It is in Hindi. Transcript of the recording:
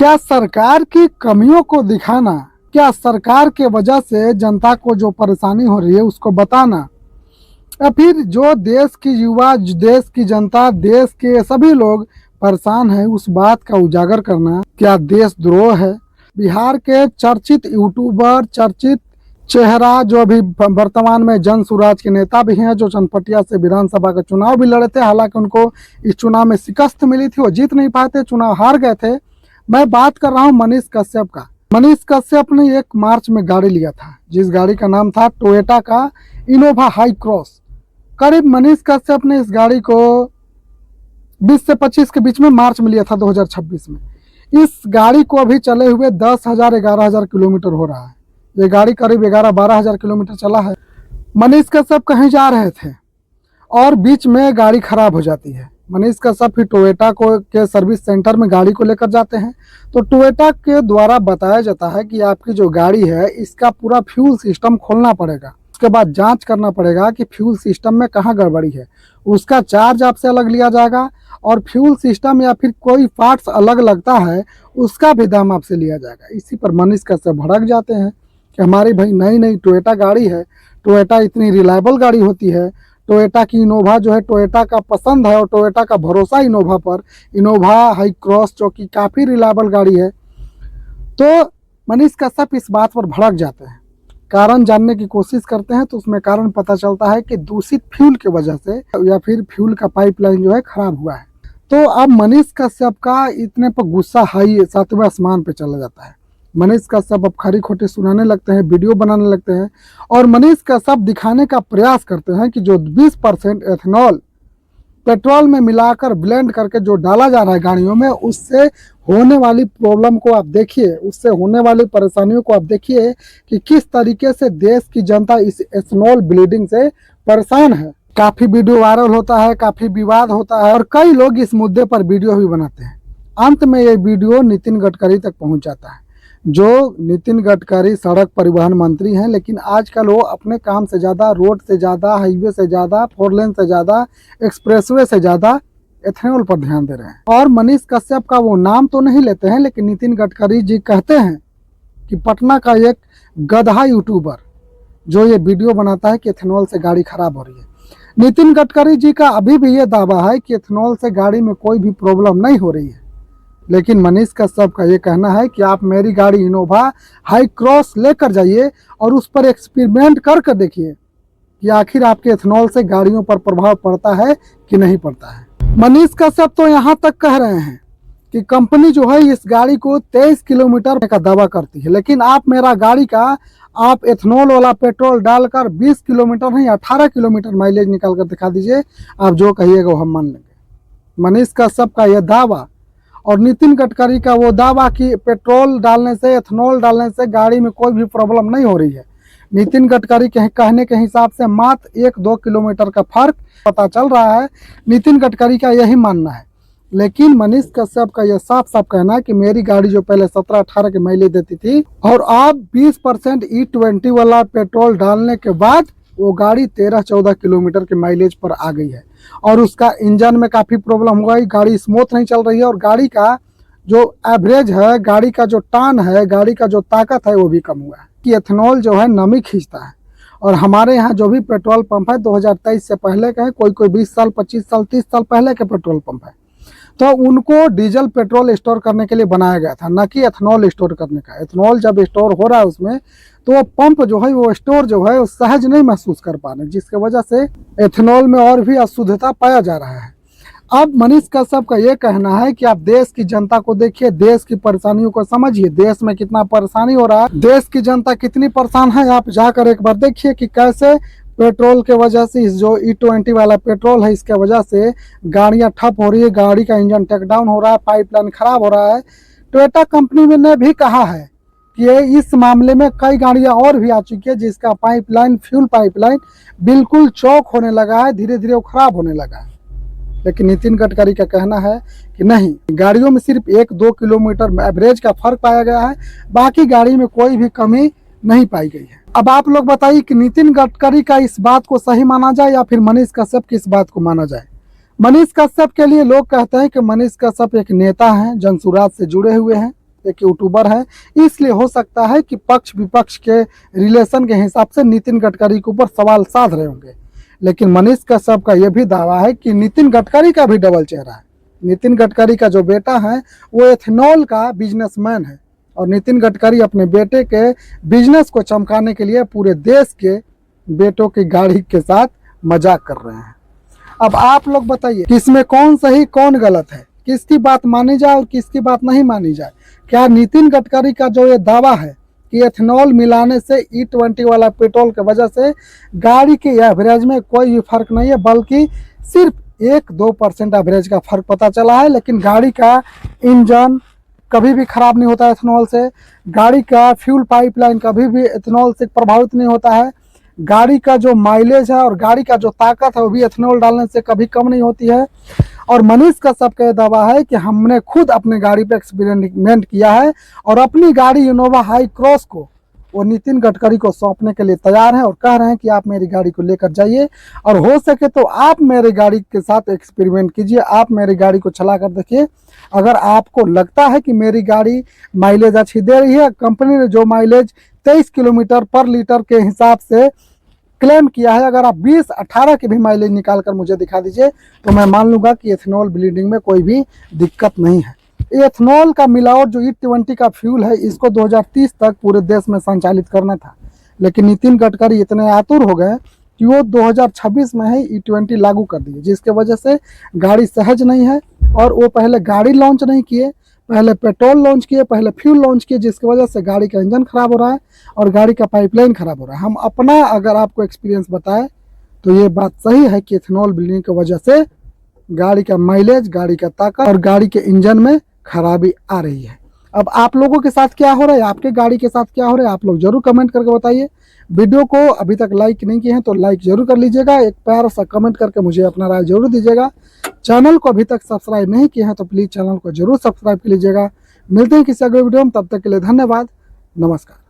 क्या सरकार की कमियों को दिखाना, क्या सरकार के वजह से जनता को जो परेशानी हो रही है उसको बताना, या फिर जो देश की युवा, देश की जनता, देश के सभी लोग परेशान हैं उस बात का उजागर करना, क्या देशद्रोह है? बिहार के चर्चित यूट्यूबर, चर्चित चेहरा जो अभी वर्तमान में जन सुराज के नेता भी हैं, जो चनपटिया से विधानसभा का चुनाव भी लड़े थे, हालांकि उनको इस चुनाव में शिकस्त मिली थी, वो जीत नहीं पाए थे, चुनाव हार गए थे। मैं बात कर रहा हूं मनीष कश्यप का। मनीष कश्यप ने एक मार्च में गाड़ी लिया था जिस गाड़ी का नाम था टोयोटा का इनोवा हाई क्रॉस। करीब मनीष कश्यप ने इस गाड़ी को 20 से 25 के बीच में मार्च में लिया था 2026 में। इस गाड़ी को अभी चले हुए 10,000 11,000 किलोमीटर हो रहा है। ये गाड़ी करीब 11-12,000 किलोमीटर चला है। मनीष कश्यप कहीं जा रहे थे और बीच में गाड़ी खराब हो जाती है। मनीष कश्यप फिर टोयोटा को के सर्विस सेंटर में गाड़ी को लेकर जाते हैं, तो टोयोटा के द्वारा बताया जाता है कि आपकी जो गाड़ी है इसका पूरा फ्यूल सिस्टम खोलना पड़ेगा, उसके बाद जांच करना पड़ेगा कि फ्यूल सिस्टम में कहाँ गड़बड़ी है, उसका चार्ज आपसे अलग लिया जाएगा और फ्यूल सिस्टम या फिर कोई पार्ट्स अलग लगता है उसका भी दाम आपसे लिया जाएगा। इसी पर मनीष कश्यप भड़क जाते हैं कि हमारी भाई नई नई टोयोटा गाड़ी है, टोयोटा इतनी रिलायबल गाड़ी होती है, टोयोटा की इनोवा जो है टोयोटा का पसंद है और टोयोटा का भरोसा इनोवा पर, इनोवा हाई क्रॉस जो कि काफ़ी रिलायबल गाड़ी है। तो मनीष कश्यप इस बात पर भड़क जाते हैं, कारण जानने की कोशिश करते हैं तो उसमें कारण पता चलता है कि दूषित फ्यूल की वजह से या फिर फ्यूल का पाइपलाइन जो है खराब हुआ है। तो अब मनीष कश्यप का इतने पर गुस्सा हाई 7वें आसमान पे चला जाता है। मनीष कश्यप अब खरी खोटी सुनाने लगते हैं, वीडियो बनाने लगते हैं और मनीष कश्यप दिखाने का प्रयास करते हैं कि जो 20% एथेनॉल पेट्रोल में मिलाकर ब्लेंड करके जो डाला जा रहा है गाड़ियों में, उससे होने वाली प्रॉब्लम को आप देखिए, उससे होने वाली परेशानियों को आप देखिए कि किस तरीके से देश की जनता इस एथेनॉल ब्लीडिंग से परेशान है। काफ़ी वीडियो वायरल होता है, काफ़ी विवाद होता है और कई लोग इस मुद्दे पर वीडियो भी बनाते हैं। अंत में ये वीडियो नितिन गडकरी तक पहुंच जाता है। जो नितिन गडकरी सड़क परिवहन मंत्री हैं, लेकिन आजकल वो अपने काम से ज़्यादा, रोड से ज़्यादा, हाईवे से ज़्यादा, 4 लेन से ज़्यादा, एक्सप्रेसवे से ज़्यादा एथेनॉल पर ध्यान दे रहे हैं। और मनीष कश्यप का वो नाम तो नहीं लेते हैं, लेकिन नितिन गडकरी जी कहते हैं कि पटना का एक गधा यूट्यूबर जो ये वीडियो बनाता है कि एथेनॉल से गाड़ी खराब हो रही है। नितिन गडकरी जी का अभी भी ये दावा है कि एथेनॉल से गाड़ी में कोई भी प्रॉब्लम नहीं हो रही है, लेकिन मनीष कश्यप का ये कहना है कि आप मेरी गाड़ी इनोवा हाई क्रॉस लेकर जाइए और उस पर एक्सपेरिमेंट कर देखिए कि आखिर आपके एथेनॉल से गाड़ियों पर प्रभाव पड़ता है कि नहीं पड़ता है। मनीष कश्यप तो यहाँ तक कह रहे हैं कि कंपनी जो है इस गाड़ी को 23 किलोमीटर का दावा करती है, लेकिन आप मेरा गाड़ी का आप एथेनॉल वाला पेट्रोल डालकर 20 किलोमीटर नहीं 18 किलोमीटर माइलेज निकाल कर दिखा दीजिए, आप जो कहिएगा वो हम मान लेंगे। मनीष कश्यप का यह दावा और नितिन गडकरी का वो दावा कि पेट्रोल डालने से, एथेनॉल डालने से गाड़ी में कोई भी प्रॉब्लम नहीं हो रही है। नितिन गडकरी के कहने के हिसाब से मात्र 1-2 किलोमीटर का फर्क पता चल रहा है, नितिन गडकरी का यही मानना है। लेकिन मनीष कश्यप का यह साफ साफ कहना है कि मेरी गाड़ी जो पहले 17-18 के माइलेज देती थी और अब 20% E20 वाला पेट्रोल डालने के बाद वो गाड़ी 13-14 किलोमीटर के माइलेज पर आ गई है और उसका इंजन में काफ़ी प्रॉब्लम हो गई, गाड़ी स्मूथ नहीं चल रही है और गाड़ी का जो एवरेज है, गाड़ी का जो टर्न है, गाड़ी का जो ताकत है वो भी कम हुआ है। कि एथेनॉल जो है नमी खींचता है और हमारे यहाँ जो भी पेट्रोल पंप है 2023 से पहले के हैं, कोई 20 साल, 25 साल, 30 साल पहले के पेट्रोल पंप है, तो उनको डीजल पेट्रोल स्टोर करने के लिए बनाया गया था, न कि एथेनॉल स्टोर करने का। एथेनॉल जब स्टोर हो रहा है उसमें तो वो पंप जो है, वो स्टोर जो है, वो सहज नहीं महसूस कर पा रहे, जिसके वजह से एथेनॉल में और भी अशुद्धता पाया जा रहा है। अब मनीष कश्यप का ये कहना है कि आप देश की जनता को देखिए, देश की परेशानियों को समझिए, देश में कितना परेशानी हो रहा है, देश की जनता कितनी परेशान है। आप जाकर एक बार देखिए कि कैसे पेट्रोल के वजह से, इस जो E20 वाला पेट्रोल है इसके वजह से गाड़ियां ठप हो रही है, गाड़ी का इंजन टेक डाउन हो रहा है, पाइपलाइन खराब हो रहा है। टोयोटा कंपनी ने भी कहा है कि इस मामले में कई गाड़ियां और भी आ चुकी है जिसका पाइपलाइन, फ्यूल पाइपलाइन बिल्कुल चौक होने लगा है, धीरे धीरे वो खराब होने लगा है। लेकिन नितिन गडकरी का कहना है कि नहीं, गाड़ियों में सिर्फ 1-2 किलोमीटर एवरेज का फर्क पाया गया है, बाकी गाड़ी में कोई भी कमी नहीं पाई गई है। अब आप लोग बताइए कि नितिन गडकरी का इस बात को सही माना जाए या फिर मनीष कश्यप की इस बात को माना जाए। मनीष कश्यप के लिए लोग कहते हैं कि मनीष कश्यप एक नेता हैं, जनसुराज से जुड़े हुए हैं, एक यूट्यूबर हैं, इसलिए हो सकता है कि पक्ष विपक्ष के रिलेशन के हिसाब से नितिन गडकरी के ऊपर सवाल साध रहे होंगे। लेकिन मनीष कश्यप का यह भी दावा है कि नितिन गडकरी का भी डबल चेहरा है। नितिन गडकरी का जो बेटा है वो एथेनॉल का बिजनेसमैन है और नितिन गडकरी अपने बेटे के बिजनेस को चमकाने के लिए पूरे देश के बेटों की गाड़ी के साथ मजाक कर रहे हैं। अब आप लोग बताइए किसमें कौन सही कौन गलत है, किसकी बात मानी जाए और किसकी बात नहीं मानी जाए। क्या नितिन गडकरी का जो ये दावा है कि एथेनॉल मिलाने से E20 वाला पेट्रोल की वजह से गाड़ी के एवरेज में कोई भी फर्क नहीं है, बल्कि सिर्फ 1-2% एवरेज का फर्क पता चला है, लेकिन गाड़ी का इंजन कभी भी खराब नहीं होता है एथेनॉल से, गाड़ी का फ्यूल पाइपलाइन कभी भी एथेनॉल से प्रभावित नहीं होता है, गाड़ी का जो माइलेज है और गाड़ी का जो ताकत है वो भी एथेनॉल डालने से कभी कम नहीं होती है। और मनीष कश्यप का दावा है कि हमने खुद अपनी गाड़ी पे एक्सपेरिमेंट किया है और अपनी गाड़ी इनोवा हाई क्रॉस को वो नितिन गडकरी को सौंपने के लिए तैयार हैं और कह रहे हैं कि आप मेरी गाड़ी को लेकर जाइए और हो सके तो आप मेरी गाड़ी के साथ एक्सपेरिमेंट कीजिए, आप मेरी गाड़ी को चला कर देखिए। अगर आपको लगता है कि मेरी गाड़ी माइलेज अच्छी दे रही है, कंपनी ने जो माइलेज 23 किलोमीटर पर लीटर के हिसाब से क्लेम किया है, अगर आप 20-18 की भी माइलेज निकाल कर मुझे दिखा दीजिए तो मैं मान लूंगा कि एथेनॉल ब्लीडिंग में कोई भी दिक्कत नहीं है। एथेनॉल का मिलावट जो E20 का फ्यूल है इसको 2030 तक पूरे देश में संचालित करना था, लेकिन नितिन गडकरी इतने आतुर हो गए कि वो 2026 में ही E20 लागू कर दिए, जिसके वजह से गाड़ी सहज नहीं है। और वो पहले गाड़ी लॉन्च नहीं किए, पहले पेट्रोल लॉन्च किए, पहले फ्यूल लॉन्च किए, जिसकी वजह से गाड़ी का इंजन खराब हो रहा है और गाड़ी का पाइपलाइन खराब हो रहा है। हम अपना अगर आपको एक्सपीरियंस बताएं तो ये बात सही है कि एथेनॉल ब्लीडिंग की वजह से गाड़ी का माइलेज, गाड़ी का ताकत और गाड़ी के इंजन में खराबी आ रही है। अब आप लोगों के साथ क्या हो रहा है, आपके गाड़ी के साथ क्या हो रहा है, आप लोग जरूर कमेंट करके बताइए। वीडियो को अभी तक लाइक नहीं किए हैं तो लाइक जरूर कर लीजिएगा, एक प्यारा सा कमेंट करके मुझे अपना राय जरूर दीजिएगा। चैनल को अभी तक सब्सक्राइब नहीं किए हैं तो प्लीज़ चैनल को जरूर सब्सक्राइब कर लीजिएगा। मिलते हैं किसी अगले वीडियो में, तब तक के लिए धन्यवाद, नमस्कार।